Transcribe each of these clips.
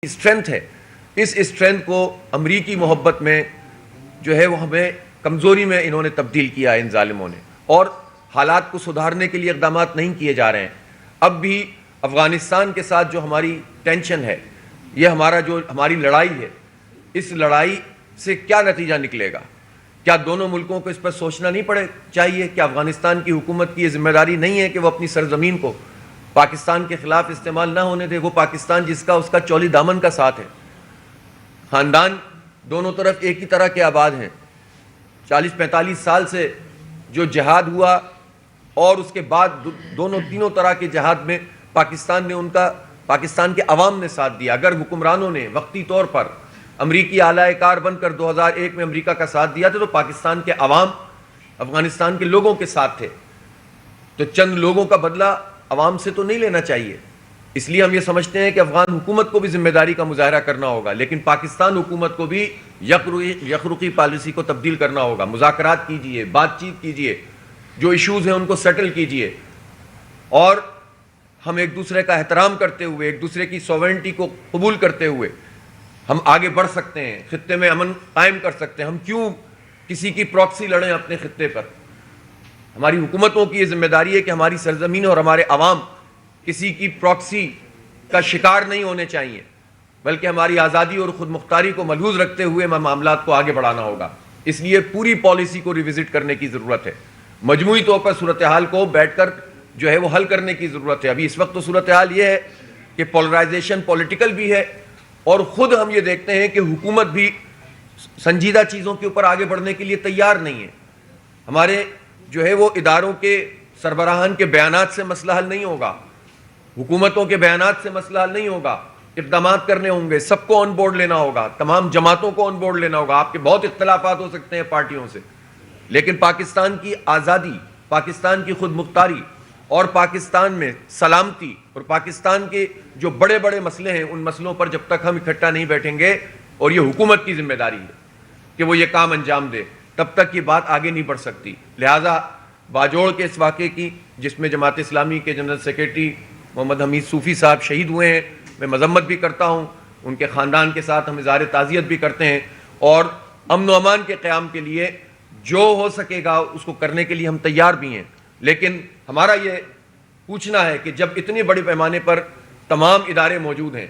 Strength ہے، اس strength کو امریکی محبت میں جو ہے وہ ہمیں کمزوری میں انہوں نے تبدیل کیا ہے ان ظالموں نے، اور حالات کو سدھارنے کے لیے اقدامات نہیں کیے جا رہے ہیں۔ اب بھی افغانستان کے ساتھ جو ہماری ٹینشن ہے، یہ ہماری لڑائی ہے، اس لڑائی سے کیا نتیجہ نکلے گا؟ کیا دونوں ملکوں کو اس پر سوچنا نہیں چاہیے کہ افغانستان کی حکومت کی یہ ذمہ داری نہیں ہے کہ وہ اپنی سرزمین کو پاکستان کے خلاف استعمال نہ ہونے دے؟ وہ پاکستان جس کا اس کا چولی دامن کا ساتھ ہے، خاندان دونوں طرف ایک ہی طرح کے آباد ہیں، 40-45 سال سے جو جہاد ہوا اور اس کے بعد تینوں طرح کے جہاد میں پاکستان کے عوام نے ساتھ دیا۔ اگر حکمرانوں نے وقتی طور پر امریکی اعلی کار بن کر 2001 میں امریکہ کا ساتھ دیا تھا تو پاکستان کے عوام افغانستان کے لوگوں کے ساتھ تھے، تو چند لوگوں کا بدلہ عوام سے تو نہیں لینا چاہیے۔ اس لیے ہم یہ سمجھتے ہیں کہ افغان حکومت کو بھی ذمہ داری کا مظاہرہ کرنا ہوگا، لیکن پاکستان حکومت کو بھی یکرخی پالیسی کو تبدیل کرنا ہوگا۔ مذاکرات کیجئے، بات چیت کیجئے، جو ایشوز ہیں ان کو سیٹل کیجئے، اور ہم ایک دوسرے کا احترام کرتے ہوئے، ایک دوسرے کی سوورنٹی کو قبول کرتے ہوئے ہم آگے بڑھ سکتے ہیں، خطے میں امن قائم کر سکتے ہیں۔ ہم کیوں کسی کی پراکسی لڑیں اپنے خطے پر؟ ہماری حکومتوں کی یہ ذمہ داری ہے کہ ہماری سرزمین اور ہمارے عوام کسی کی پراکسی کا شکار نہیں ہونے چاہیے، بلکہ ہماری آزادی اور خود مختاری کو ملحوظ رکھتے ہوئے معاملات کو آگے بڑھانا ہوگا۔ اس لیے پوری پالیسی کو ریوزٹ کرنے کی ضرورت ہے، مجموعی طور پر صورتحال کو بیٹھ کر جو ہے وہ حل کرنے کی ضرورت ہے۔ ابھی اس وقت تو صورتحال یہ ہے کہ پولرائزیشن پولیٹیکل بھی ہے، اور خود ہم یہ دیکھتے ہیں کہ حکومت بھی سنجیدہ چیزوں کے اوپر آگے بڑھنے کے لیے تیار نہیں ہے۔ ہمارے جو ہے وہ اداروں کے سربراہان کے بیانات سے مسئلہ حل نہیں ہوگا، حکومتوں کے بیانات سے مسئلہ حل نہیں ہوگا، اقدامات کرنے ہوں گے، سب کو آن بورڈ لینا ہوگا، تمام جماعتوں کو آن بورڈ لینا ہوگا۔ آپ کے بہت اختلافات ہو سکتے ہیں پارٹیوں سے، لیکن پاکستان کی آزادی، پاکستان کی خود مختاری اور پاکستان میں سلامتی اور پاکستان کے جو بڑے بڑے مسئلے ہیں، ان مسئلوں پر جب تک ہم اکٹھا نہیں بیٹھیں گے، اور یہ حکومت کی ذمہ داری ہے کہ وہ یہ کام انجام دے، تب تک یہ بات آگے نہیں بڑھ سکتی۔ لہٰذا باجوڑ کے اس واقعے کی، جس میں جماعت اسلامی کے جنرل سیکریٹری محمد حمید صوفی صاحب شہید ہوئے ہیں، میں مذمت بھی کرتا ہوں، ان کے خاندان کے ساتھ ہم اظہار تعزیت بھی کرتے ہیں، اور امن و امان کے قیام کے لیے جو ہو سکے گا اس کو کرنے کے لیے ہم تیار بھی ہیں۔ لیکن ہمارا یہ پوچھنا ہے کہ جب اتنے بڑے پیمانے پر تمام ادارے موجود ہیں،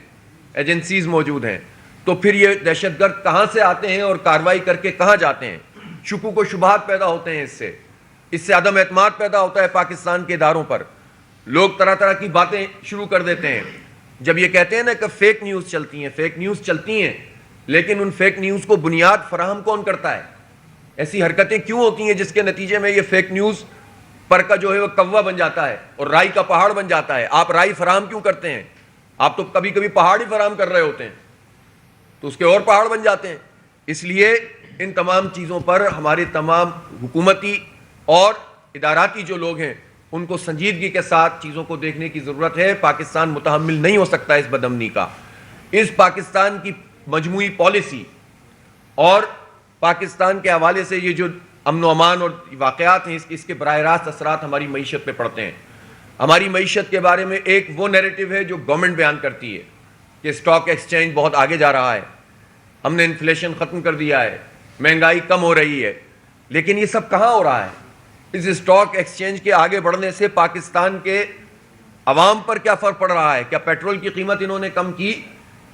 ایجنسیز موجود ہیں، تو پھر یہ دہشت گرد کہاں سے آتے ہیں اور کارروائی کر کے کہاں جاتے ہیں؟ شکوک و شبہات پیدا ہوتے ہیں، اس سے عدم اعتماد پیدا ہوتا ہے پاکستان کے اداروں پر، لوگ طرح طرح کی باتیں شروع کر دیتے ہیں۔ جب یہ کہتے ہیں نا کہ فیک نیوز چلتی ہیں، لیکن ان فیک نیوز کو بنیاد فراہم کون کرتا ہے؟ ایسی حرکتیں کیوں ہوتی ہیں جس کے نتیجے میں یہ فیک نیوز پر کا جو ہے وہ کوا بن جاتا ہے اور رائی کا پہاڑ بن جاتا ہے؟ آپ رائی فراہم کیوں کرتے ہیں؟ آپ تو کبھی کبھی پہاڑ ہی فراہم کر رہے ہوتے ہیں، تو اس کے اور پہاڑ بن جاتے ہیں۔ اس لیے ان تمام چیزوں پر ہمارے تمام حکومتی اور اداراتی جو لوگ ہیں، ان کو سنجیدگی کے ساتھ چیزوں کو دیکھنے کی ضرورت ہے۔ پاکستان متحمل نہیں ہو سکتا اس بدامنی کا۔ اس پاکستان کی مجموعی پالیسی اور پاکستان کے حوالے سے یہ جو امن و امان اور واقعات ہیں، اس کے براہ راست اثرات ہماری معیشت پہ پڑتے ہیں۔ ہماری معیشت کے بارے میں ایک وہ نیریٹو ہے جو گورنمنٹ بیان کرتی ہے کہ اسٹاک ایکسچینج بہت آگے جا رہا ہے، ہم نے انفلیشن ختم کر دیا ہے، مہنگائی کم ہو رہی ہے، لیکن یہ سب کہاں ہو رہا ہے؟ اس اسٹاک ایکسچینج کے آگے بڑھنے سے پاکستان کے عوام پر کیا فرق پڑ رہا ہے؟ کیا پیٹرول کی قیمت انہوں نے کم کی؟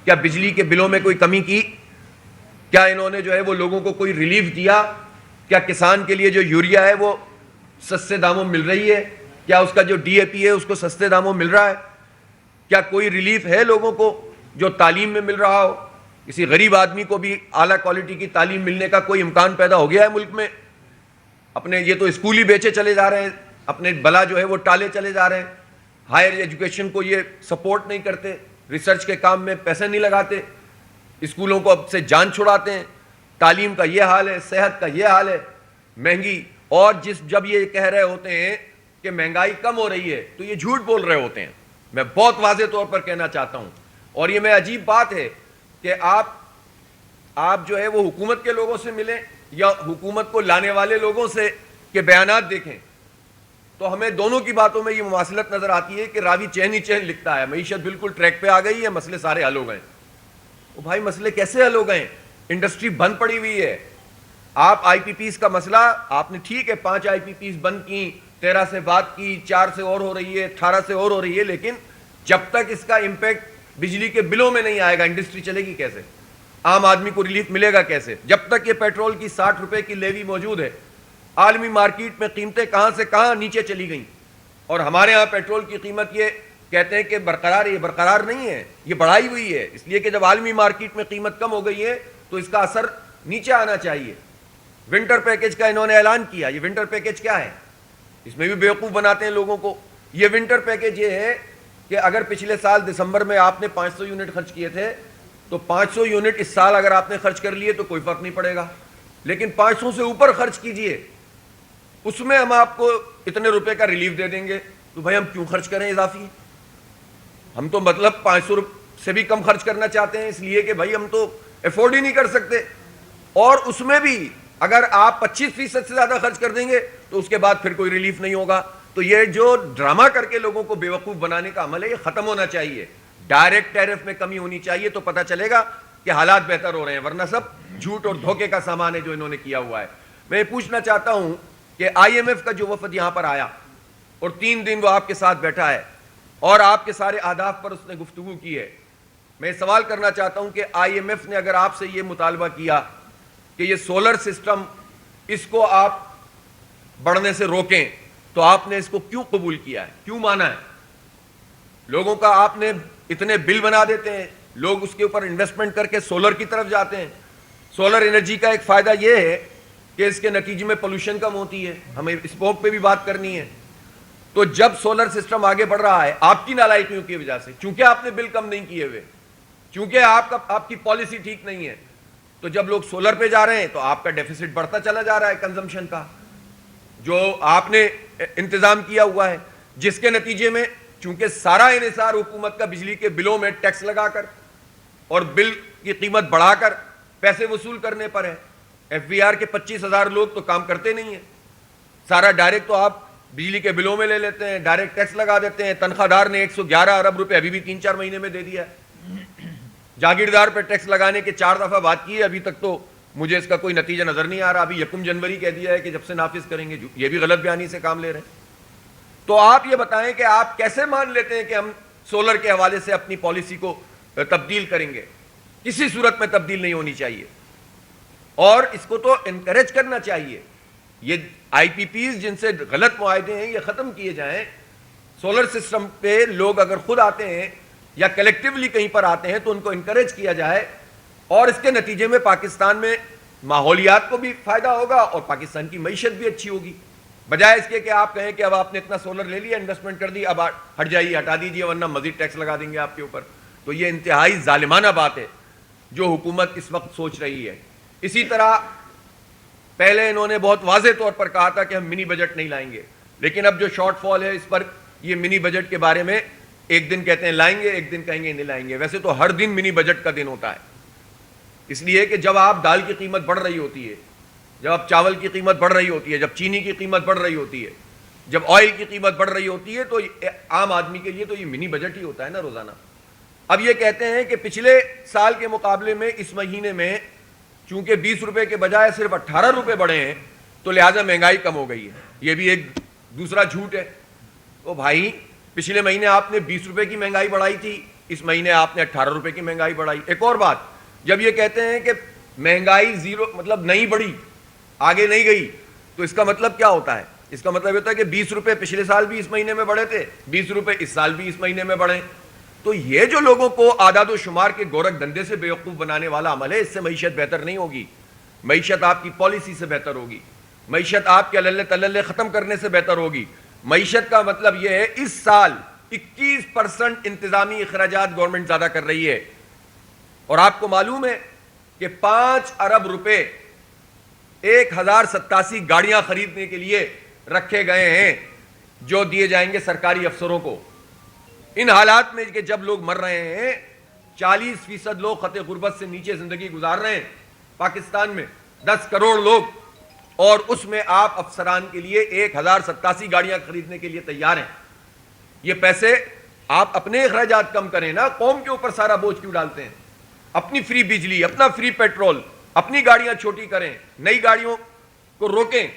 کیا بجلی کے بلوں میں کوئی کمی کی؟ کیا انہوں نے جو ہے وہ لوگوں کو کوئی ریلیف دیا؟ کیا کسان کے لیے جو یوریا ہے وہ سستے داموں مل رہی ہے؟ کیا اس کا جو ڈی اے پی ہے اس کو سستے داموں مل رہا ہے؟ کیا کوئی ریلیف ہے لوگوں کو جو تعلیم میں مل رہا ہو؟ کسی غریب آدمی کو بھی اعلیٰ کوالٹی کی تعلیم ملنے کا کوئی امکان پیدا ہو گیا ہے ملک میں؟ اپنے یہ تو اسکول ہی بیچے چلے جا رہے ہیں، اپنے بلا جو ہے وہ ٹالے چلے جا رہے ہیں، ہائر ایجوکیشن کو یہ سپورٹ نہیں کرتے، ریسرچ کے کام میں پیسے نہیں لگاتے، اسکولوں کو اب سے جان چھڑاتے ہیں۔ تعلیم کا یہ حال ہے، صحت کا یہ حال ہے، مہنگی، اور جب یہ کہہ رہے ہوتے ہیں کہ مہنگائی کم ہو رہی ہے تو یہ جھوٹ بول رہے ہوتے ہیں۔ میں بہت واضح طور پر کہنا چاہتا ہوں، اور یہ میں عجیب بات ہے کہ آپ جو ہے وہ حکومت کے لوگوں سے ملیں یا حکومت کو لانے والے لوگوں سے کے بیانات دیکھیں، تو ہمیں دونوں کی باتوں میں یہ مماثلت نظر آتی ہے کہ راوی چین ہی چین لکھتا ہے، معیشت بالکل ٹریک پہ آ گئی ہے، مسئلے سارے حل ہو گئے۔ وہ بھائی مسئلے کیسے حل ہو گئے؟ انڈسٹری بند پڑی ہوئی ہے. آپ آئی پی پیز کا مسئلہ آپ نے ٹھیک ہے 5 آئی پی پیز بند کی, 13 سے بات کی, 4 سے اور ہو رہی ہے, 18 سے اور ہو رہی ہے, لیکن جب تک اس کا امپیکٹ بجلی کے بلوں میں نہیں آئے گا انڈسٹری چلے گی کیسے؟ عام آدمی کو ریلیف ملے گا کیسے؟ جب تک یہ پیٹرول کی 60 روپے کی لیوی موجود ہے, عالمی مارکیٹ میں قیمتیں کہاں سے کہاں نیچے چلی گئیں, اور ہمارے ہاں پیٹرول کی قیمت یہ کہتے ہیں کہ برقرار ہے. یہ برقرار نہیں ہے, یہ بڑھائی ہوئی ہے, اس لیے کہ جب عالمی مارکیٹ میں قیمت کم ہو گئی ہے تو اس کا اثر نیچے آنا چاہیے. ونٹر پیکج کا انہوں نے اعلان کیا. یہ ونٹر پیکج کیا ہے؟ اس میں بھی بیوقوف بناتے ہیں لوگوں کو. یہ ونٹر پیکج یہ ہے کہ اگر پچھلے سال دسمبر میں آپ نے 500 یونٹ خرچ کیے تھے تو 500 یونٹ اس سال اگر آپ نے خرچ کر لیے تو کوئی فرق نہیں پڑے گا, لیکن 500 سے اوپر خرچ کیجئے, اس میں ہم آپ کو اتنے روپے کا ریلیف دے دیں گے. تو بھائی ہم کیوں خرچ کریں اضافی؟ ہم تو مطلب 500 سے بھی کم خرچ کرنا چاہتے ہیں, اس لیے کہ بھائی ہم تو افورڈ ہی نہیں کر سکتے. اور اس میں بھی اگر آپ 25% سے زیادہ خرچ کر دیں گے تو اس کے بعد پھر کوئی ریلیف نہیں ہوگا. تو یہ جو ڈرامہ کر کے لوگوں کو بیوقوف بنانے کا عمل ہے یہ ختم ہونا چاہیے. ڈائریکٹ ٹیرف میں کمی ہونی چاہیے تو پتہ چلے گا کہ حالات بہتر ہو رہے ہیں, ورنہ سب جھوٹ اور دھوکے کا سامان ہے جو انہوں نے کیا ہوا ہے. میں یہ پوچھنا چاہتا ہوں کہ آئی ایم ایف کا جو وفد یہاں پر آیا اور 3 دن وہ آپ کے ساتھ بیٹھا ہے اور آپ کے سارے اہداف پر اس نے گفتگو کی ہے, میں سوال کرنا چاہتا ہوں کہ آئی ایم ایف نے اگر آپ سے یہ مطالبہ کیا کہ یہ سولر سسٹم اس کو آپ بڑھنے سے روکیں تو آپ نے اس کو کیوں قبول کیا ہے, کیوں مانا ہے؟ لوگوں کا آپ نے اتنے بل بنا دیتے ہیں, لوگ اس کے اوپر انویسٹمنٹ کر کے سولر کی طرف جاتے ہیں. سولر انرجی کا ایک فائدہ یہ ہے کہ اس کے نتیجے میں پولوشن کم ہوتی ہے, ہمیں اسموگ پہ بھی بات کرنی ہے. تو جب سولر سسٹم آگے بڑھ رہا ہے آپ کی نالائکیوں کی وجہ سے, چونکہ آپ نے بل کم نہیں کیے ہوئے, چونکہ آپ کی پالیسی ٹھیک نہیں ہے, تو جب لوگ سولر پہ جا رہے ہیں تو آپ کا ڈیفیسٹ بڑھتا چلا جا رہا ہے کنزمپشن کا جو آپ نے انتظام کیا ہوا ہے, جس کے نتیجے میں چونکہ سارا انحصار حکومت کا بجلی کے بلوں میں ٹیکس لگا کر اور بل کی قیمت بڑھا کر پیسے وصول کرنے پر ہے. ایف بی آر کے 25,000 لوگ تو کام کرتے نہیں ہیں, سارا ڈائریکٹ تو آپ بجلی کے بلوں میں لے لیتے ہیں, ڈائریکٹ ٹیکس لگا دیتے ہیں. تنخواہ دار نے 111 ارب روپے ابھی بھی 3-4 مہینے میں دے دیا ہے. جاگیردار پہ ٹیکس لگانے کے 4 دفعہ بات کی ہے, ابھی تک تو مجھے اس کا کوئی نتیجہ نظر نہیں آ رہا. ابھی 1 جنوری کہہ دیا ہے کہ جب سے نافذ کریں گے, یہ بھی غلط بیانی سے کام لے رہے ہیں. تو آپ یہ بتائیں کہ آپ کیسے مان لیتے ہیں کہ ہم سولر کے حوالے سے اپنی پالیسی کو تبدیل کریں گے؟ کسی صورت میں تبدیل نہیں ہونی چاہیے, اور اس کو تو انکریج کرنا چاہیے. یہ آئی پی پیز جن سے غلط معاہدے ہیں یہ ختم کیے جائیں. سولر سسٹم پہ لوگ اگر خود آتے ہیں یا کلیکٹیولی کہیں پر آتے ہیں تو ان کو انکریج کیا جائے, اور اس کے نتیجے میں پاکستان میں ماحولیات کو بھی فائدہ ہوگا اور پاکستان کی معیشت بھی اچھی ہوگی, بجائے اس کے کہ آپ کہیں کہ اب آپ نے اتنا سولر لے لیا, انویسٹمنٹ کر دی, اب ہٹ جائیے, ہٹا دیجیے ورنہ مزید ٹیکس لگا دیں گے آپ کے اوپر. تو یہ انتہائی ظالمانہ بات ہے جو حکومت اس وقت سوچ رہی ہے. اسی طرح پہلے انہوں نے بہت واضح طور پر کہا تھا کہ ہم منی بجٹ نہیں لائیں گے, لیکن اب جو شارٹ فال ہے اس پر یہ منی بجٹ کے بارے میں ایک دن کہتے ہیں لائیں گے, ایک دن کہیں گے نہیں لائیں گے. ویسے تو ہر دن منی بجٹ کا دن ہوتا ہے, اس لیے کہ جب آپ دال کی قیمت بڑھ رہی ہوتی ہے, جب آپ چاول کی قیمت بڑھ رہی ہوتی ہے, جب چینی کی قیمت بڑھ رہی ہوتی ہے, جب آئل کی قیمت بڑھ رہی ہوتی ہے, تو عام آدمی کے لیے تو یہ منی بجٹ ہی ہوتا ہے نا روزانہ. اب یہ کہتے ہیں کہ پچھلے سال کے مقابلے میں اس مہینے میں چونکہ 20 روپے کے بجائے صرف 18 روپے بڑھے ہیں تو لہٰذا مہنگائی کم ہو گئی ہے. یہ بھی ایک دوسرا جھوٹ ہے. تو بھائی پچھلے مہینے آپ نے 20 روپے کی مہنگائی بڑھائی تھی, اس مہینے آپ نے 18 روپے کی مہنگائی بڑھائی. ایک اور بات, جب یہ کہتے ہیں کہ مہنگائی زیرو مطلب نہیں بڑھی, آگے نہیں گئی, تو اس کا مطلب کیا ہوتا ہے؟ اس کا مطلب ہوتا ہے کہ 20 روپے پچھلے سال بھی اس مہینے میں بڑھے تھے, 20 روپے اس سال بھی اس مہینے میں بڑھے. تو یہ جو لوگوں کو اعداد و شمار کے گورکھ دھندے سے بیوقوف بنانے والا عمل ہے, اس سے معیشت بہتر نہیں ہوگی. معیشت آپ کی پالیسی سے بہتر ہوگی, معیشت آپ کے اللہ تللے ختم کرنے سے بہتر ہوگی. معیشت کا مطلب یہ ہے اس سال 21% انتظامی اخراجات گورنمنٹ زیادہ کر رہی ہے, اور آپ کو معلوم ہے کہ 5 ارب روپے 1087 گاڑیاں خریدنے کے لیے رکھے گئے ہیں جو دیے جائیں گے سرکاری افسروں کو. ان حالات میں کہ جب لوگ مر رہے ہیں, 40% لوگ خط غربت سے نیچے زندگی گزار رہے ہیں پاکستان میں, 10 کروڑ لوگ, اور اس میں آپ افسران کے لیے 1087 گاڑیاں خریدنے کے لیے تیار ہیں. یہ پیسے آپ اپنے اخراجات کم کریں نا, قوم کے اوپر سارا بوجھ کیوں ڈالتے ہیں؟ اپنی فری بجلی، اپنا فری پیٹرول، اپنی گاڑیاں چھوٹی کریں، نئی گاڑیوں کو روکیں،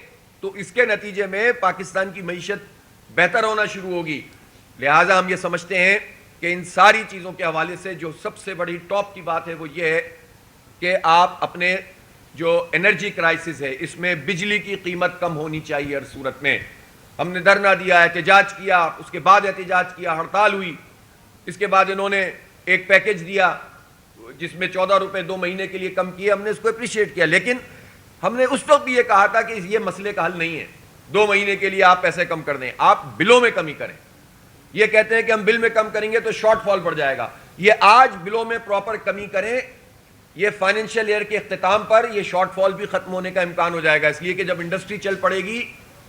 تو اس کے نتیجے میں پاکستان کی معیشت بہتر ہونا شروع ہوگی. لہٰذا ہم یہ سمجھتے ہیں کہ ان ساری چیزوں کے حوالے سے جو سب سے بڑی ٹاپ کی بات ہے وہ یہ ہے کہ آپ اپنے جو انرجی کرائسس ہے اس میں بجلی کی قیمت کم ہونی چاہیے ہر صورت میں. ہم نے دھرنا دیا، احتجاج کیا، اس کے بعد احتجاج کیا، ہڑتال ہوئی، اس کے بعد انہوں نے ایک پیکیج دیا جس میں 14 روپے 2 مہینے کے لیے کم کیے. ہم نے اس کو اپریشیٹ کیا، لیکن ہم نے اس وقت بھی یہ کہا تھا کہ یہ مسئلے کا حل نہیں ہے 2 مہینے کے لیے آپ پیسے کم کر دیں، آپ بلوں میں کمی کریں. یہ کہتے ہیں کہ ہم بل میں کم کریں گے تو شارٹ فال بڑھ جائے گا. یہ آج بلوں میں پراپر کمی کریں، یہ فائنینشیل ایئر کے اختتام پر یہ شارٹ فال بھی ختم ہونے کا امکان ہو جائے گا. اس لیے کہ جب انڈسٹری چل پڑے گی،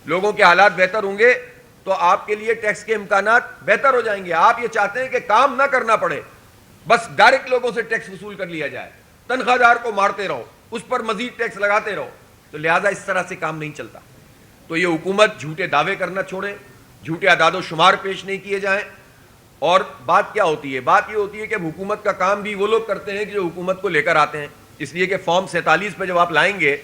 لوگوں کے حالات بہتر ہوں گے تو آپ کے لیے ٹیکس کے امکانات بہتر ہو جائیں گے. آپ یہ چاہتے ہیں کہ کام نہ کرنا پڑے، بس ڈائریکٹ لوگوں سے ٹیکس وصول کر لیا جائے، تنخواہ دار کو مارتے رہو، اس پر مزید ٹیکس لگاتے رہو. تو لہٰذا اس طرح سے کام نہیں چلتا. تو یہ حکومت جھوٹے دعوے کرنا چھوڑے، جھوٹے اعداد و شمار پیش نہیں کیے جائیں. اور بات کیا ہوتی ہے؟ بات یہ ہوتی ہے کہ حکومت کا کام بھی وہ لوگ کرتے ہیں کہ جو حکومت کو لے کر آتے ہیں. اس لیے کہ فارم 47 پہ جب آپ لائیں گے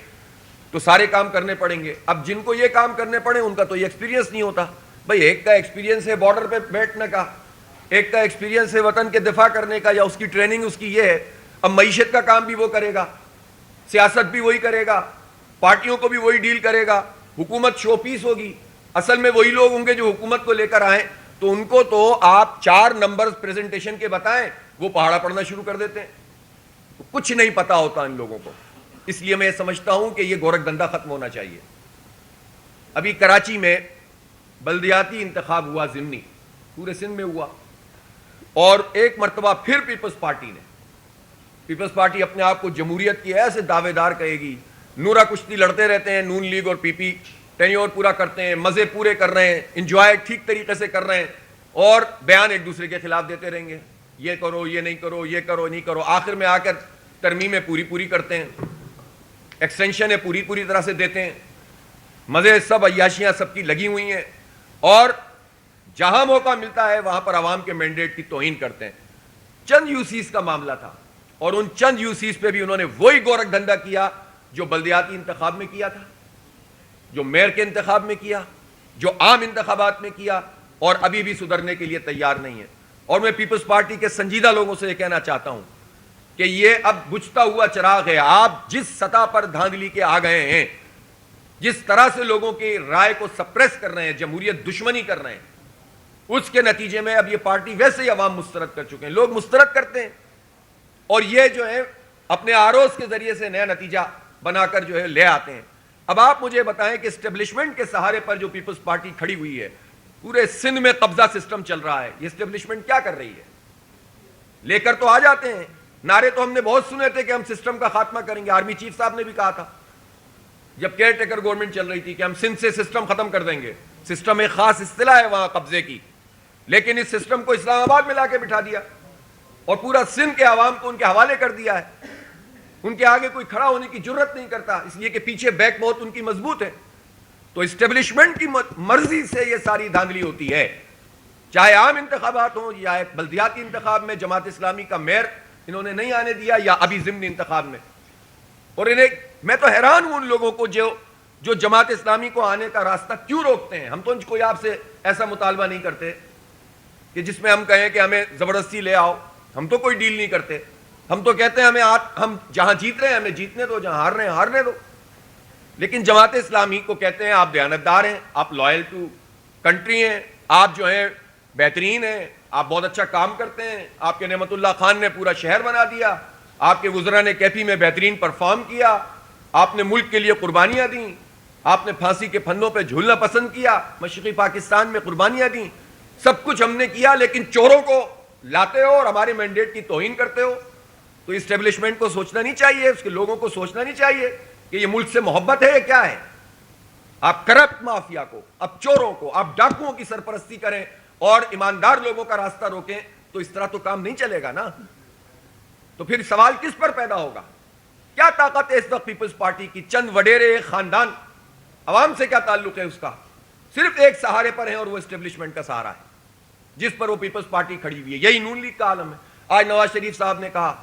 تو سارے کام کرنے پڑیں گے. اب جن کو یہ کام کرنے پڑے ان کا تو یہ ایکسپیرینس نہیں ہوتا. بھئی ایک کا ایکسپیرینس ہے بارڈر پہ بیٹھنے کا، ایک کا ایکسپیرینس ہے وطن کے دفاع کرنے کا، یا اس کی ٹریننگ اس کی یہ ہے. اب معیشت کا کام بھی وہ کرے گا، سیاست بھی وہی کرے گا، پارٹیوں کو بھی وہی ڈیل کرے گا، حکومت شو پیس ہوگی. اصل میں وہی لوگ ہوں گے جو حکومت کو لے کر آئیں، تو ان کو تو آپ 4 نمبرز پریزنٹیشن کے بتائیں وہ پہاڑا پڑھنا شروع کر دیتے ہیں. کچھ نہیں پتا ہوتا ان لوگوں کو. اس لیے میں یہ سمجھتا ہوں کہ یہ گورکھ دھندا ختم ہونا چاہیے. ابھی کراچی میں بلدیاتی انتخاب ہوا، ضمنی پورے سندھ میں ہوا، اور ایک مرتبہ پھر پیپلز پارٹی اپنے آپ کو جمہوریت کی ایسے دعوے دار کہے گی. نورا کشتی لڑتے رہتے ہیں، نون لیگ اور پی پی ٹینیور پورا کرتے ہیں، مزے پورے کر رہے ہیں، انجوائے ٹھیک طریقے سے کر رہے ہیں، اور بیان ایک دوسرے کے خلاف دیتے رہیں گے، یہ کرو یہ نہیں کرو، یہ کرو نہیں کرو. آخر میں آ کر ترمیمیں پوری کرتے ہیں، ایکسٹینشنیں پوری طرح سے دیتے ہیں، مزے سب عیاشیاں سب کی لگی ہوئی ہیں، اور جہاں موقع ملتا ہے وہاں پر عوام کے مینڈیٹ کی توہین کرتے ہیں. چند یوسیز کا معاملہ تھا، اور ان چند یوسیز پہ بھی انہوں نے وہی گورکھ دھندا کیا جو بلدیاتی انتخاب میں کیا تھا، جو میئر کے انتخاب میں کیا، جو عام انتخابات میں کیا، اور ابھی بھی سدھرنے کے لیے تیار نہیں ہے. اور میں پیپلز پارٹی کے سنجیدہ لوگوں سے یہ کہنا چاہتا ہوں کہ یہ اب بجھتا ہوا چراغ ہے. آپ جس سطح پر دھاندلی کے آ گئے ہیں، جس طرح سے لوگوں کی رائے کو سپریس کر رہے ہیں، جمہوریت دشمنی کر رہے ہیں، اس کے نتیجے میں اب یہ پارٹی ویسے ہی عوام مسترد کر چکے ہیں. لوگ مسترد کرتے ہیں، اور یہ جو ہے اپنے آروز کے ذریعے سے نیا نتیجہ بنا کر جو ہے لے آتے ہیں. اب آپ مجھے بتائیں کہ اسٹیبلشمنٹ کے سہارے پر جو پیپلز پارٹی کھڑی ہوئی ہے، پورے سندھ میں قبضہ سسٹم چل رہا ہے، یہ اسٹیبلشمنٹ کیا کر رہی ہے؟ لے کر تو آ جاتے ہیں نعرے، تو ہم نے بہت سنے تھے کہ ہم سسٹم کا خاتمہ کریں گے. آرمی چیف صاحب نے بھی کہا تھا جب کیئر ٹیکر گورنمنٹ چل رہی تھی کہ ہم سندھ سے سسٹم ختم کر دیں گے. سسٹم ایک خاص اصطلاح ہے وہاں قبضے کی، لیکن اس سسٹم کو اسلام آباد میں لا کے بٹھا دیا اور پورا سندھ کے عوام کو ان کے حوالے کر دیا ہے. ان کے آگے کوئی کھڑا ہونے کی جرت نہیں کرتا، اس لیے کہ پیچھے بیک بہت ان کی مضبوط ہے. تو اسٹیبلشمنٹ کی مرضی سے یہ ساری دھاندلی ہوتی ہے، چاہے عام انتخابات ہوں یا بلدیاتی انتخاب میں جماعت اسلامی کا میئر انہوں نے نہیں آنے دیا، یا ابھی ضمنی انتخاب میں. اور میں تو حیران ہوں ان لوگوں کو جو جماعت اسلامی کو آنے کا راستہ کیوں روکتے ہیں. ہم تو کوئی آپ سے ایسا مطالبہ نہیں کرتے کہ جس میں ہم کہیں کہ ہمیں زبردستی لے آؤ. ہم تو کوئی ڈیل نہیں کرتے. ہم تو کہتے ہیں ہم جہاں جیت رہے ہیں ہمیں جیتنے دو، جہاں ہار رہے ہیں ہارنے دو. لیکن جماعت اسلامی کو کہتے ہیں آپ دیانتدار ہیں، آپ لائل ٹو کنٹری ہیں، آپ جو ہیں بہترین ہیں، آپ بہت اچھا کام کرتے ہیں، آپ کے نعمت اللہ خان نے پورا شہر بنا دیا، آپ کے وزراء نے کیفی میں بہترین پرفارم کیا، آپ نے ملک کے لیے قربانیاں دیں، آپ نے پھانسی کے پھندوں پہ جھولنا پسند کیا، مشرقی پاکستان میں قربانیاں دیں، سب کچھ ہم نے کیا، لیکن چوروں کو لاتے ہو اور ہمارے مینڈیٹ کی توہین کرتے ہو. تو اسٹیبلشمنٹ کو سوچنا نہیں چاہیے، اس کے لوگوں کو سوچنا نہیں چاہیے کہ یہ ملک سے محبت ہے کیا ہے؟ آپ کرپٹ مافیا کو، اب چوروں کو، آپ ڈاکوؤں کی سرپرستی کریں اور ایماندار لوگوں کا راستہ روکیں، تو اس طرح تو کام نہیں چلے گا نا. تو پھر سوال کس پر پیدا ہوگا؟ کیا طاقت ہے اس وقت پیپلز پارٹی کی؟ چند وڈیرے خاندان، عوام سے کیا تعلق ہے اس کا؟ صرف ایک سہارے پر ہیں اور وہ اسٹیبلشمنٹ کا سہارا ہے جس پر وہ پیپلز پارٹی کھڑی ہوئی ہے. یہی نون لیگ کا عالم ہے. آج نواز شریف صاحب نے کہا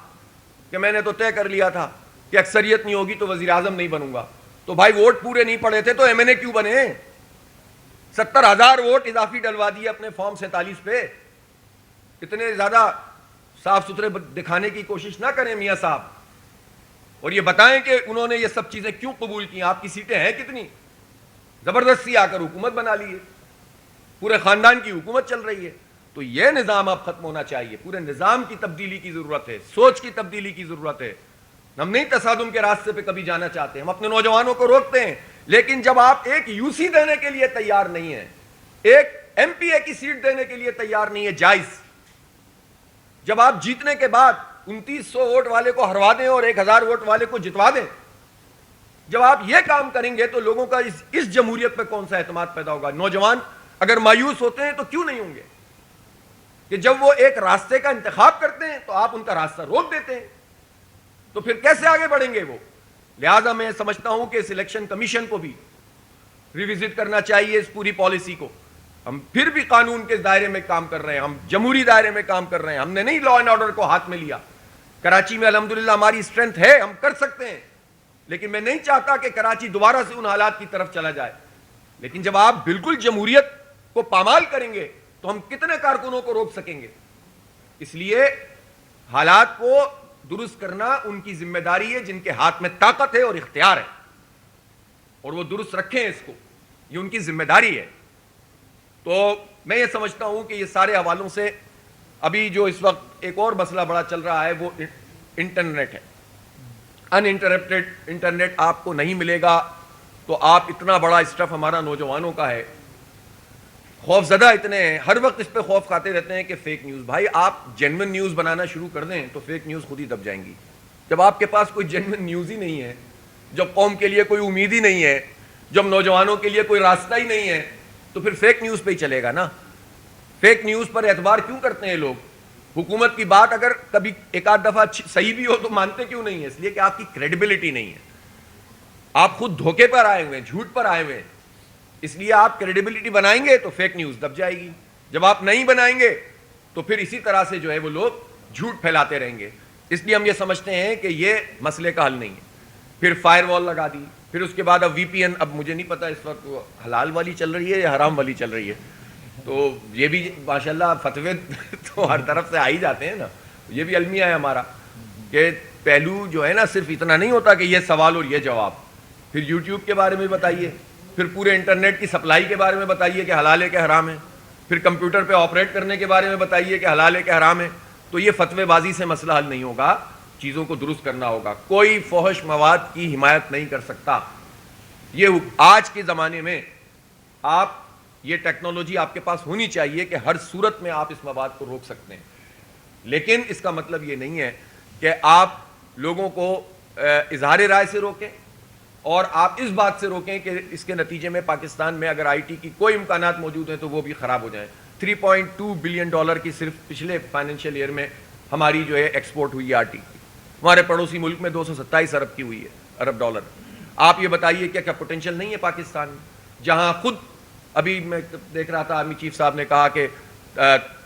کہ میں نے تو طے کر لیا تھا کہ اکثریت نہیں ہوگی تو وزیر اعظم نہیں بنوں گا. تو بھائی ووٹ پورے نہیں پڑے تھے تو ایم این اے کیوں بنے؟ 70,000 ووٹ اضافی ڈلوا دیے اپنے فارم 47 پہ. اتنے زیادہ صاف ستھرے دکھانے کی کوشش نہ کریں میاں صاحب, اور یہ بتائیں کہ انہوں نے یہ سب چیزیں کیوں قبول کی. آپ کی سیٹیں ہیں کتنی؟ زبردستی آ کر حکومت بنا لیے, پورے خاندان کی حکومت چل رہی ہے. تو یہ نظام اب ختم ہونا چاہیے. پورے نظام کی تبدیلی کی ضرورت ہے, سوچ کی تبدیلی کی ضرورت ہے. ہم نہیں تصادم کے راستے پہ کبھی جانا چاہتے, ہم اپنے نوجوانوں کو روکتے ہیں, لیکن جب آپ ایک یو سی دینے کے لیے تیار نہیں ہیں, ایک ایم پی اے کی سیٹ دینے کے لیے تیار نہیں ہے جائز, جب آپ جیتنے کے بعد 2900 ووٹ والے کو ہروا دیں اور 1000 ووٹ والے کو جتوا دیں, جب آپ یہ کام کریں گے تو لوگوں کا اس جمہوریت پہ کون سا اعتماد پیدا ہوگا؟ نوجوان اگر مایوس ہوتے ہیں تو کیوں نہیں ہوں گے کہ جب وہ ایک راستے کا انتخاب کرتے ہیں تو آپ ان کا راستہ روک دیتے ہیں, تو پھر کیسے آگے بڑھیں گے وہ؟ لہذا میں سمجھتا ہوں کہ اس الیکشن کمیشن کو بھی ریوزٹ کرنا چاہیے اس پوری پالیسی کو. ہم پھر بھی قانون کے دائرے میں کام کر رہے ہیں, ہم جمہوری دائرے میں کام کر رہے ہیں, ہم نے نہیں لا اینڈ آرڈر کو ہاتھ میں لیا. کراچی میں الحمدللہ ہماری اسٹرینتھ ہے, ہم کر سکتے ہیں, لیکن میں نہیں چاہتا کہ کراچی دوبارہ سے ان حالات کی طرف چلا جائے. لیکن جب آپ بالکل جمہوریت کو پامال کریں گے تو ہم کتنے کارکنوں کو روک سکیں گے؟ اس لیے حالات کو درست کرنا ان کی ذمہ داری ہے جن کے ہاتھ میں طاقت ہے اور اختیار ہے, اور وہ درست رکھیں اس کو, یہ ان کی ذمہ داری ہے. تو میں یہ سمجھتا ہوں کہ یہ سارے حوالوں سے ابھی جو اس وقت ایک اور مسئلہ بڑا چل رہا ہے وہ انٹرنیٹ ہے. ان انٹرپٹڈ انٹرنیٹ آپ کو نہیں ملے گا تو آپ اتنا بڑا اسٹف ہمارا نوجوانوں کا ہے, خوف زدہ اتنے ہیں, ہر وقت اس پہ خوف کھاتے رہتے ہیں کہ فیک نیوز. بھائی آپ جینوئن نیوز بنانا شروع کر دیں تو فیک نیوز خود ہی دب جائیں گی. جب آپ کے پاس کوئی جینوئن نیوز ہی نہیں ہے, جب قوم کے لیے کوئی امید ہی نہیں ہے, جب نوجوانوں کے لیے کوئی راستہ ہی نہیں ہے, تو پھر فیک نیوز پہ ہی چلے گا نا. فیک نیوز پر اعتبار کیوں کرتے ہیں لوگ؟ حکومت کی بات اگر کبھی ایک آدھ دفعہ صحیح بھی ہو تو مانتے کیوں نہیں ہے؟ اس لیے کہ آپ کی کریڈیبلٹی نہیں ہے, آپ خود دھوکے پر آئے ہوئے ہیں, جھوٹ پر آئے ہوئے ہیں. اس لیے آپ کریڈیبلٹی بنائیں گے تو فیک نیوز دب جائے گی, جب آپ نہیں بنائیں گے تو پھر اسی طرح سے جو ہے وہ لوگ جھوٹ پھیلاتے رہیں گے. اس لیے ہم یہ سمجھتے ہیں کہ یہ مسئلے کا حل نہیں ہے. پھر فائر وال لگا دی, پھر اس کے بعد اب وی پی این, اب مجھے نہیں پتا اس وقت حلال والی چل رہی ہے یا حرام والی چل رہی ہے, تو یہ بھی ماشاءاللہ فتوے تو ہر طرف سے آ ہی جاتے ہیں نا. یہ بھی المیہ ہے ہمارا کہ پہلو جو ہے نا صرف اتنا نہیں ہوتا کہ یہ سوال اور یہ جواب. پھر یوٹیوب کے بارے میں بتائیے, پھر پورے انٹرنیٹ کی سپلائی کے بارے میں بتائیے کہ حلال ہے کہ حرام ہے, پھر کمپیوٹر پہ آپریٹ کرنے کے بارے میں بتائیے کہ حلال ہے کہ حرام ہے. تو یہ فتوے بازی سے مسئلہ حل نہیں ہوگا, چیزوں کو درست کرنا ہوگا. کوئی فحش مواد کی حمایت نہیں کر سکتا. یہ آج کے زمانے میں آپ یہ ٹیکنالوجی آپ کے پاس ہونی چاہیے کہ ہر صورت میں آپ اس مواد کو روک سکتے ہیں, لیکن اس کا مطلب یہ نہیں ہے کہ آپ لوگوں کو اظہار رائے سے روکیں اور آپ اس بات سے روکیں کہ اس کے نتیجے میں پاکستان میں اگر آئی ٹی کی کوئی امکانات موجود ہیں تو وہ بھی خراب ہو جائیں. $3.2 بلین کی صرف پچھلے فائنینشیل ایئر میں ہماری جو ہے ایکسپورٹ ہوئی ہے آر ٹی کی. ہمارے پڑوسی ملک میں 227 ارب کی ہوئی ہے, ارب ڈالر. آپ یہ بتائیے کیا پوٹینشیل نہیں ہے پاکستان میں, جہاں خود ابھی میں دیکھ رہا تھا آرمی چیف صاحب نے کہا کہ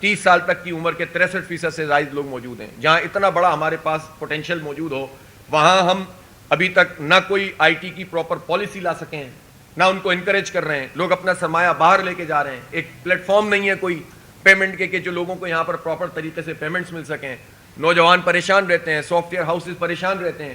30 سال تک کی عمر کے 63% سے زائد لوگ موجود ہیں. جہاں اتنا بڑا ہمارے پاس پوٹینشیل موجود ہو, وہاں ہم ابھی تک نہ کوئی آئی ٹی کی پراپر پالیسی لا سکے ہیں, نہ ان کو انکریج کر رہے ہیں. لوگ اپنا سرمایہ باہر لے کے جا رہے ہیں, ایک پلیٹ فارم نہیں ہے کوئی پیمنٹ کے کہ جو لوگوں کو یہاں پر پراپر طریقے سے پیمنٹس مل سکیں. نوجوان پریشان رہتے ہیں, سافٹ ویئر ہاؤسز پریشان رہتے ہیں,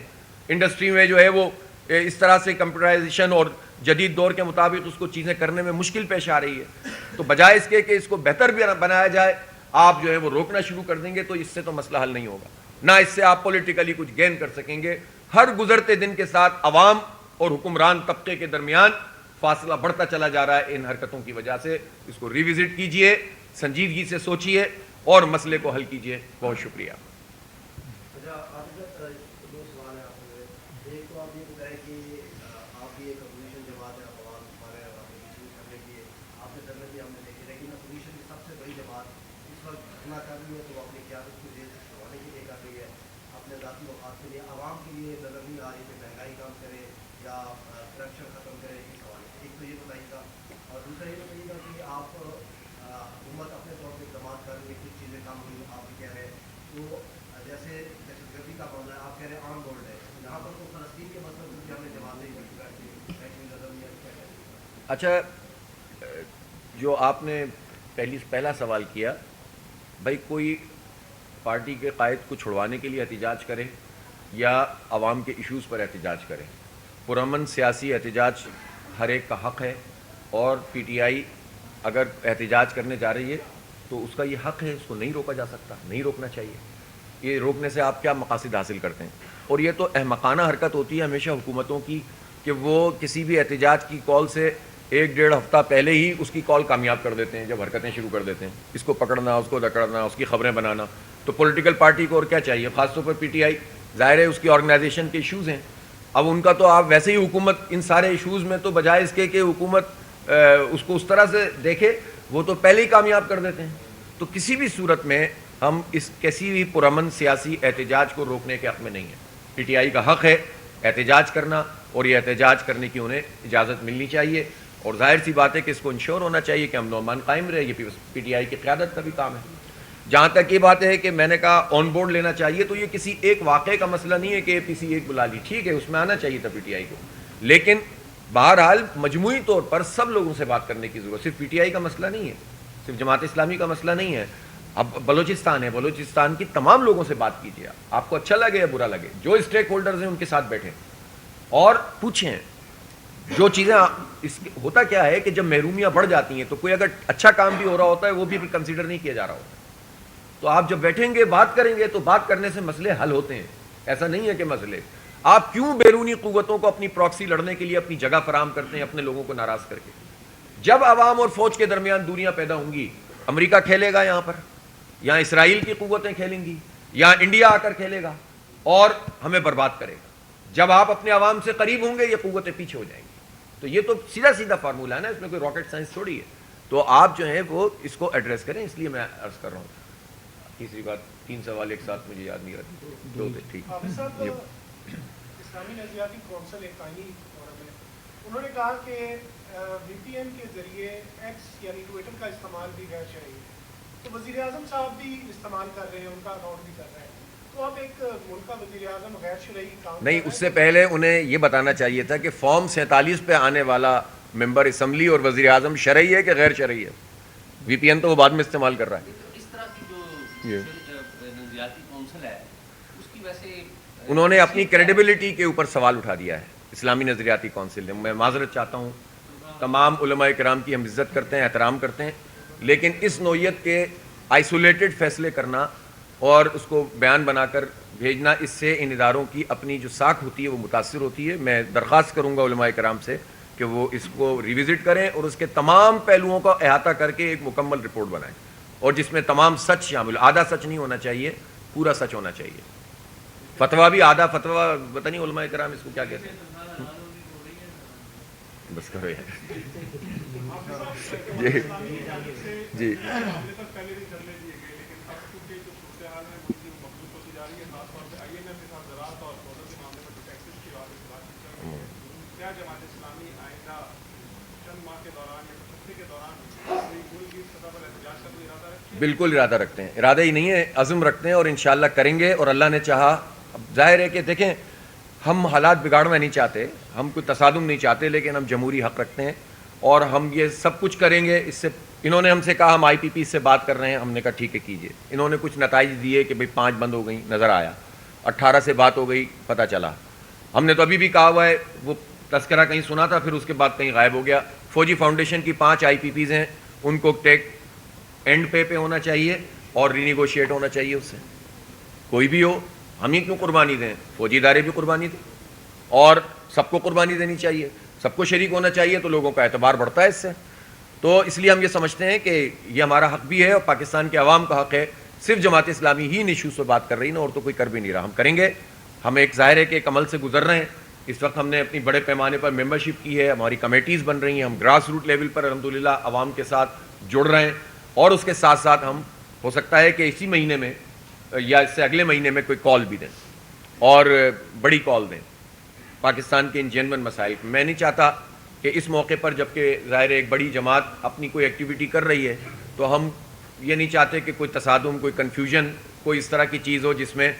انڈسٹری میں جو ہے وہ اس طرح سے کمپیوٹرائزیشن اور جدید دور کے مطابق اس کو چیزیں کرنے میں مشکل پیش آ رہی ہے. تو بجائے اس کے کہ اس کو بہتر بھی بنایا جائے, آپ جو ہے وہ روکنا شروع کر دیں گے تو اس سے تو مسئلہ حل نہیں ہوگا, نہ اس سے آپ پولیٹیکلی کچھ گین کر سکیں گے. ہر گزرتے دن کے ساتھ عوام اور حکمران طبقے کے درمیان فاصلہ بڑھتا چلا جا رہا ہے ان حرکتوں کی وجہ سے. اس کو ریوزٹ کیجئے, سنجیدگی سے سوچئے اور مسئلے کو حل کیجئے. بہت شکریہ. جیسے دہشت گردی کا معاملہ ہے، آپ کہہ رہے ہیں آن بورڈ ہے، یہاں پر تو فلسطین کے مسئلے پر بھی ہم نے جواب نہیں دیا کہ سیکولرزم یا کیا کہتے ہیں. اچھا، جو آپ نے پہلا سوال کیا، بھائی کوئی پارٹی کے قائد کو چھڑوانے کے لیے احتجاج کرے یا عوام کے ایشوز پر احتجاج کرے، پرامن سیاسی احتجاج ہر ایک کا حق ہے، اور پی ٹی آئی اگر احتجاج کرنے جا رہی ہے تو اس کا یہ حق ہے، اس کو نہیں روکا جا سکتا، نہیں روکنا چاہیے. یہ روکنے سے آپ کیا مقاصد حاصل کرتے ہیں؟ اور یہ تو احمقانہ حرکت ہوتی ہے ہمیشہ حکومتوں کی کہ وہ کسی بھی احتجاج کی کال سے 1-1.5 ہفتہ پہلے ہی اس کی کال کامیاب کر دیتے ہیں، جب حرکتیں شروع کر دیتے ہیں، اس کو پکڑنا، اس کو دکڑنا، اس کی خبریں بنانا. تو پولیٹیکل پارٹی کو اور کیا چاہیے، خاص طور پر پی ٹی آئی، ظاہر ہے اس کی آرگنائزیشن کے ایشوز ہیں. اب ان کا تو آپ ویسے ہی حکومت ان سارے ایشوز میں تو بجائے اس کے کہ حکومت اس کو اس طرح سے دیکھے، وہ تو پہلے ہی کامیاب کر دیتے ہیں. تو کسی بھی صورت میں ہم اس کسی بھی پرامن سیاسی احتجاج کو روکنے کے حق میں نہیں ہیں. پی ٹی آئی کا حق ہے احتجاج کرنا، اور یہ احتجاج کرنے کی انہیں اجازت ملنی چاہیے، اور ظاہر سی بات ہے کہ اس کو انشور ہونا چاہیے کہ امن و امان قائم رہے. یہ پی ٹی آئی کی قیادت کا بھی کام ہے. جہاں تک یہ بات ہے کہ میں نے کہا آن بورڈ لینا چاہیے، تو یہ کسی ایک واقعے کا مسئلہ نہیں ہے کہ اے پی سی ایک بلا لی، ٹھیک ہے اس میں آنا چاہیے تھا پی ٹی آئی کو، لیکن بہرحال مجموعی طور پر سب لوگوں سے بات کرنے کی ضرورت. صرف پی ٹی آئی کا مسئلہ نہیں ہے، صرف جماعت اسلامی کا مسئلہ نہیں ہے. اب بلوچستان ہے، بلوچستان کی تمام لوگوں سے بات کیجیے، آپ کو اچھا لگے یا برا لگے، جو اسٹیک ہولڈرز ہیں ان کے ساتھ بیٹھیں اور پوچھیں جو چیزیں. ہوتا کیا ہے کہ جب محرومیاں بڑھ جاتی ہیں تو کوئی اگر اچھا کام بھی ہو رہا ہوتا ہے وہ بھی کنسیڈر نہیں کیا جا رہا ہوتا. تو آپ جب بیٹھیں گے بات کریں گے تو بات کرنے سے مسئلے حل ہوتے ہیں. ایسا نہیں ہے کہ مسئلے آپ کیوں بیرونی قوتوں کو اپنی پراکسی لڑنے کے لیے اپنی جگہ فراہم کرتے ہیں اپنے لوگوں کو ناراض کر کے. جب عوام اور فوج کے درمیان دوریاں پیدا ہوں گی، امریکہ کھیلے گا یہاں پر، یا اسرائیل کی قوتیں کھیلیں گی، یا انڈیا آ کر کھیلے گا اور ہمیں برباد کرے گا. جب آپ اپنے عوام سے قریب ہوں گے یہ قوتیں پیچھے ہو جائیں گی. تو یہ تو سیدھا سیدھا فارمولہ ہے نا، اس میں کوئی راکٹ سائنس تھوڑی ہے. تو آپ جو ہیں وہ اس کو ایڈریس کریں، اس لیے میں عرض کر رہا ہوں. تیسری بات، 3 سوال ایک ساتھ مجھے یاد نہیں رہتی، 2 تھے، ٹھیک. اسلامی نظریاتی کونسل ایک آئینی فورم ہے، انہوں نے کہا کہ وی پی این کے ذریعے ایکس یعنی ٹویٹر کا استعمال بھی غیر شرعی ہے. تو وزیر اعظم صاحب بھی استعمال کر رہے ہیں، ان کا اکاؤنٹ بھی کر رہے ہیں. تو اب ایک ملک کا وزیر اعظم غیر شرعی کام نہیں، اس سے پہلے انہیں یہ بتانا چاہیے تھا کہ فارم 47 پہ آنے والا ممبر اسمبلی اور وزیر اعظم شرعی ہے کہ غیر شرعی ہے. وی پی این تو وہ بعد میں استعمال کر رہا ہے. اس طرح کی جو نظریاتی کونسل ہے اس کی ویسے انہوں نے اپنی کریڈیبلٹی کے اوپر سوال اٹھا دیا ہے اسلامی نظریاتی کونسل نے. میں معذرت چاہتا ہوں، تمام علماء کرام کی ہم عزت کرتے ہیں، احترام کرتے ہیں، لیکن اس نوعیت کے آئسولیٹڈ فیصلے کرنا اور اس کو بیان بنا کر بھیجنا، اس سے ان اداروں کی اپنی جو ساکھ ہوتی ہے وہ متاثر ہوتی ہے. میں درخواست کروں گا علماء کرام سے کہ وہ اس کو ریوزٹ کریں اور اس کے تمام پہلوؤں کا احاطہ کر کے ایک مکمل رپورٹ بنائیں، اور جس میں تمام سچ شامل، آدھا سچ نہیں ہونا چاہیے، پورا سچ ہونا چاہیے. فتویٰ بھی آدھا فتویٰ پتہ نہیں علماء کرام اس کو کیا کہتے ہیں. بس کرو یار. جی بالکل ارادہ رکھتے ہیں، ارادہ ہی نہیں ہے، عزم رکھتے ہیں اور انشاءاللہ کریں گے. اور اللہ نے چاہا. اب ظاہر ہے کہ دیکھیں ہم حالات بگاڑنا نہیں چاہتے، ہم کوئی تصادم نہیں چاہتے، لیکن ہم جمہوری حق رکھتے ہیں اور ہم یہ سب کچھ کریں گے. اس سے انہوں نے ہم سے کہا ہم آئی پی پی سے بات کر رہے ہیں، ہم نے کہا ٹھیک ہے کیجئے. انہوں نے کچھ نتائج دیے کہ بھئی 5 بند ہو گئیں، نظر آیا. 18 سے بات ہو گئی، پتہ چلا. ہم نے تو ابھی بھی کہا ہوا ہے، وہ تذکرہ کہیں سنا تھا پھر اس کے بعد کہیں غائب ہو گیا. فوجی فاؤنڈیشن کی 5 آئی پی پیز ہیں، ان کو ٹیک اینڈ پہ ہونا چاہیے اور رینیگوشیٹ ہونا چاہیے. اس سے کوئی بھی ہو، ہم ہی کیوں قربانی دیں، فوجی ادارے بھی قربانی دیں اور سب کو قربانی دینی چاہیے، سب کو شریک ہونا چاہیے، تو لوگوں کا اعتبار بڑھتا ہے اس سے. تو اس لیے ہم یہ سمجھتے ہیں کہ یہ ہمارا حق بھی ہے اور پاکستان کے عوام کا حق ہے. صرف جماعت اسلامی ہی ان ایشوز سے بات کر رہی نا، اور تو کوئی کر بھی نہیں رہا. ہم کریں گے. ہم ایک ظاہر ہے کہ ایک عمل سے گزر رہے ہیں. اس وقت ہم نے اپنی بڑے پیمانے پر ممبرشپ کی ہے، ہماری کمیٹیز بن رہی ہیں، ہم گراس روٹ لیول پر الحمدللہ عوام کے ساتھ جڑ رہے ہیں. اور اس کے ساتھ ساتھ ہم ہو سکتا ہے کہ اسی مہینے میں یا اس سے اگلے مہینے میں کوئی کال بھی دیں اور بڑی کال دیں پاکستان کے ان جینون مسائل. میں نہیں چاہتا کہ اس موقع پر جبکہ ظاہر ایک بڑی جماعت اپنی کوئی ایکٹیویٹی کر رہی ہے تو ہم یہ نہیں چاہتے کہ کوئی تصادم، کوئی کنفیوژن کوئی اس طرح کی چیز ہو جس میں